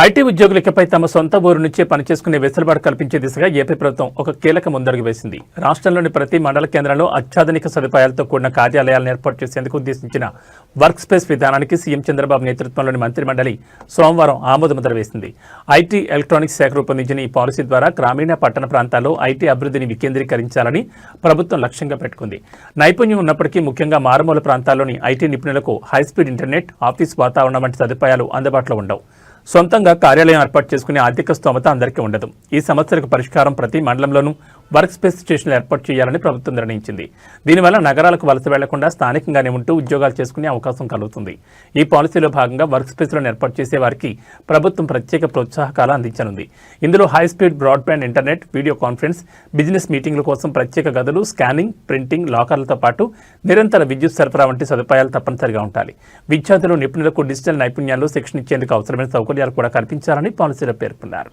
IT ఉద్యోగులపై తమ సొంత ఊరు నుంచే పనిచేసుకునే వెసులుబాటు కల్పించే దిశగా ఏపీ ప్రభుత్వం ఒక కీలక ముందడుగు వేసింది. రాష్ట్రంలోని ప్రతి మండల కేంద్రంలో అత్యాధునిక సదుపాయాలతో కూడిన కార్యాలయాలను ఏర్పాటు చేసేందుకు ఉద్దేశించిన వర్క్ స్పేస్ విధానానికి సీఎం చంద్రబాబు నేతృత్వంలోని మంత్రిమండలి సోమవారం ఆమోదముద్ర వేసింది. ఐటీ ఎలక్ట్రానిక్స్ శాఖ రూపొందించిన ఈ పాలసీ ద్వారా గ్రామీణ పట్టణ ప్రాంతాల్లో ఐటీ అభివృద్ధిని వికేంద్రీకరించాలని ప్రభుత్వం లక్ష్యంగా పెట్టుకుంది. నైపుణ్యం ఉన్నప్పటికీ ముఖ్యంగా మారుమూల ప్రాంతాల్లోని ఐటీ నిపుణులకు హైస్పీడ్ ఇంటర్నెట్, ఆఫీస్ వాతావరణం వంటి సదుపాయాలు అందుబాటులో ఉండవు. సొంతంగా కార్యాలయం ఏర్పాటు చేసుకునే ఆర్థిక స్తోమత అందరికీ ఉండదు. ఈ సమస్యలకు పరిష్కారం ప్రతి మండలంలోనూ వర్క్ స్పేస్ స్టేషన్లు ఏర్పాటు చేయాలని ప్రభుత్వం నిర్ణయించింది. దీనివల్ల నగరాలకు వలస వెళ్లకుండా స్థానికంగానే ఉంటూ ఉద్యోగాలు చేసుకునే అవకాశం కలుగుతుంది. ఈ పాలసీలో భాగంగా వర్క్ స్పేస్లను ఏర్పాటు చేసే వారికి ప్రభుత్వం ప్రత్యేక ప్రోత్సాహకాలు అందించనుంది. ఇందులో high speed broadband internet, video conference, business మీటింగ్ల కోసం ప్రత్యేక గదులు, స్కానింగ్, ప్రింటింగ్, లాకర్లతో పాటు నిరంతర విద్యుత్ సరఫరా వంటి సదుపాయాలు తప్పనిసరిగా ఉండాలి. విద్యార్థులు, నిపుణులకు డిజిటల్ నైపుణ్యాల్లో శిక్షణ ఇచ్చేందుకు అవసరమైన సౌకర్యాలు కూడా కల్పించాలని పాలసీలో పేర్కొన్నారు.